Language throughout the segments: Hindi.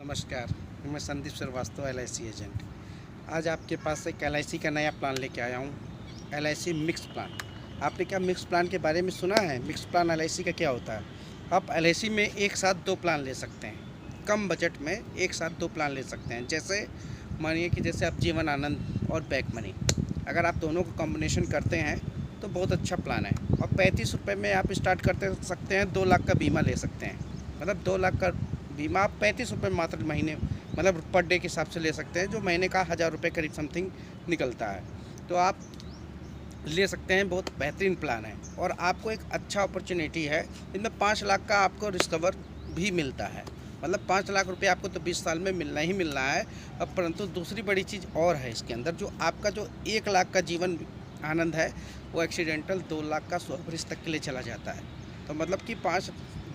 नमस्कार। मैं संदीप श्रीवास्तव LIC एजेंट। आज आपके पास एक LIC का नया प्लान लेके आया हूँ, LIC मिक्स प्लान। आपने क्या मिक्स प्लान के बारे में सुना है? मिक्स प्लान LIC का क्या होता है? आप LIC में एक साथ 2 प्लान ले सकते हैं। कम बजट में एक साथ 2 प्लान ले सकते हैं। जैसे मानिए कि जैसे आप जीवन आनंद और बैक मनी, अगर आप दोनों को कॉम्बिनेशन करते हैं तो बहुत अच्छा प्लान है। और 35 रुपये में आप स्टार्ट करते सकते हैं, 2 लाख का बीमा ले सकते हैं। मतलब 2 लाख का बीमा आप 35 रुपये मात्र महीने, मतलब पर डे के हिसाब से ले सकते हैं, जो महीने का 1000 रुपये करीब समथिंग निकलता है। तो आप ले सकते हैं, बहुत बेहतरीन प्लान है। और आपको एक अच्छा अपॉर्चुनिटी है, इनमें 5 लाख का आपको रिकवर भी मिलता है। मतलब 5 लाख रुपये आपको तो 20 साल में मिलना ही मिलना है। अब परंतु दूसरी बड़ी चीज़ और है इसके अंदर, जो आपका जो 1 लाख का जीवन आनंद है वो एक्सीडेंटल 2 लाख का स्वरिस तक के लिए चला जाता है। तो मतलब कि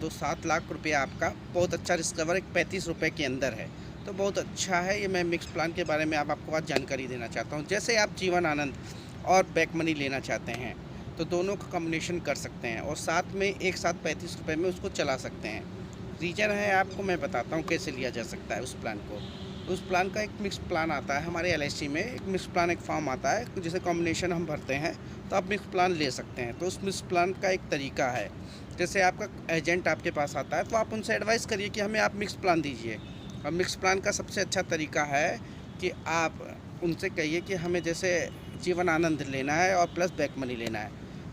7 लाख रुपया आपका बहुत अच्छा रिकवर एक 35 रुपये के अंदर है। तो बहुत अच्छा है ये। मैं मिक्स प्लान के बारे में आपको आज जानकारी देना चाहता हूँ। जैसे आप जीवन आनंद और बैक मनी लेना चाहते हैं तो दोनों का कॉम्बिनेशन कर सकते हैं और साथ में एक साथ 35 रुपये में उसको चला सकते हैं। रीज़न है आपको मैं बताता हूँ कैसे लिया जा सकता है उस प्लान को। तो उस प्लान का एक मिक्स प्लान आता है हमारे LIC में। एक मिक्स प्लान एक फॉर्म आता है जिसे कॉम्बिनेशन हम भरते हैं तो आप मिक्स प्लान ले सकते हैं। तो उस मिक्स प्लान का एक तरीका है, जैसे आपका एजेंट आपके पास आता है तो आप उनसे एडवाइस करिए कि हमें आप मिक्स प्लान दीजिए। और मिक्स प्लान का सबसे अच्छा तरीका है कि आप उनसे कहिए कि हमें जैसे जीवन आनंद लेना है और प्लस बैक मनी लेना है।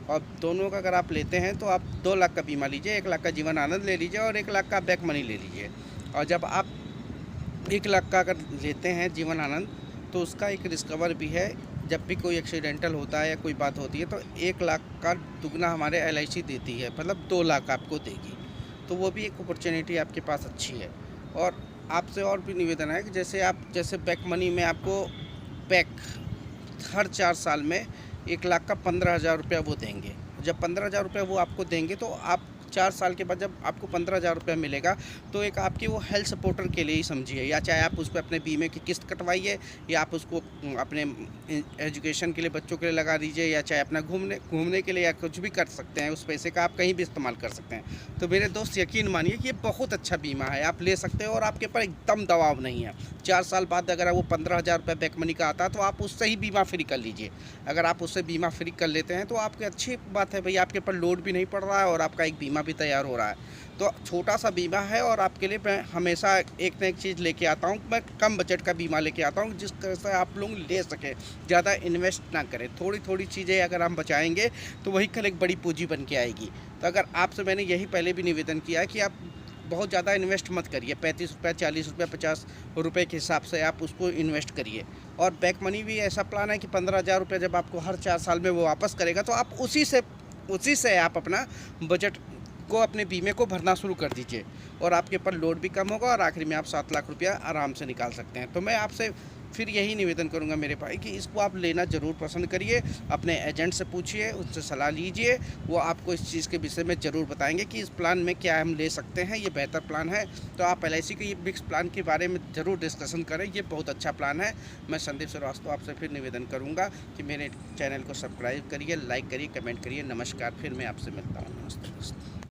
और दोनों का अगर आप लेते हैं तो आप 2 लाख का बीमा लीजिए, 1 लाख का जीवन आनंद ले लीजिए और 1 लाख का बैक मनी ले लीजिए। और जब आप 1 लाख का अगर लेते हैं जीवन आनंद तो उसका एक रिकवर भी है। जब भी कोई एक्सीडेंटल होता है या कोई बात होती है तो 1 लाख का दुगना हमारे LIC देती है, मतलब 2 लाख आपको देगी। तो वो भी एक अपॉर्चुनिटी आपके पास अच्छी है। और आपसे और भी निवेदन है कि जैसे बैक मनी में आपको बैक हर 4 साल में 1 लाख का 15,000 रुपया वो देंगे। जब 15,000 रुपया वो आपको देंगे तो आप 4 साल के बाद जब आपको 15,000 रुपया मिलेगा तो एक आपकी वो हेल्थ सपोर्टर के लिए ही समझिए, या चाहे आप उस पर अपने बीमे की किस्त कटवाइए या आप उसको अपने एजुकेशन के लिए बच्चों के लिए लगा दीजिए, या चाहे अपना घूमने के लिए या कुछ भी कर सकते हैं। उस पैसे का आप कहीं भी इस्तेमाल कर सकते हैं। तो मेरे दोस्त यकीन मानिए कि ये बहुत अच्छा बीमा है, आप ले सकते हो और आपके ऊपर एकदम दबाव नहीं है। 4 साल बाद अगर वो 15,000 रुपये बैक मनी का आता है तो आप उससे ही बीमा फ्री कर लीजिए। अगर आप उससे बीमा फ्री कर लेते हैं तो आपकी अच्छी बात है भाई, आपके ऊपर लोड भी नहीं पड़ रहा है और आपका एक बीमा भी तैयार हो रहा है। तो छोटा सा बीमा है और आपके लिए मैं हमेशा एक न एक चीज़ लेके आता हूँ। मैं कम बजट का बीमा लेके आता हूँ जिस तरह से आप लोग ले सकें, ज़्यादा इन्वेस्ट ना करें। थोड़ी थोड़ी चीज़ें अगर हम बचाएंगे तो वही कल एक बड़ी पूंजी बन के आएगी। तो अगर आपसे मैंने यही पहले भी निवेदन किया है कि आप बहुत ज़्यादा इन्वेस्ट मत करिए। 35 रुपये, 40 रुपये, 50 रुपये के हिसाब से आप उसको इन्वेस्ट करिए। और बैक मनी भी ऐसा प्लान है कि 15,000 रुपये जब आपको हर 4 साल में वो वापस करेगा तो आप उसी से आप अपना बजट को, अपने बीमे को भरना शुरू कर दीजिए और आपके ऊपर लोड भी कम होगा और आखिर में आप 7 लाख रुपया आराम से निकाल सकते हैं। तो मैं आपसे फिर यही निवेदन करूंगा मेरे भाई कि इसको आप लेना ज़रूर पसंद करिए। अपने एजेंट से पूछिए, उससे सलाह लीजिए, वो आपको इस चीज़ के विषय में ज़रूर बताएंगे कि इस प्लान में क्या हम ले सकते हैं, ये बेहतर प्लान है। तो आप LIC के ये मिक्स प्लान के बारे में ज़रूर डिस्कशन करें, ये बहुत अच्छा प्लान है। मैं संदीप श्रीवास्तव आपसे फिर निवेदन करूँगा कि मेरे चैनल को सब्सक्राइब करिए, लाइक करिए, कमेंट करिए। नमस्कार, फिर मैं आपसे मिलता हूँ। नमस्ते दोस्तों।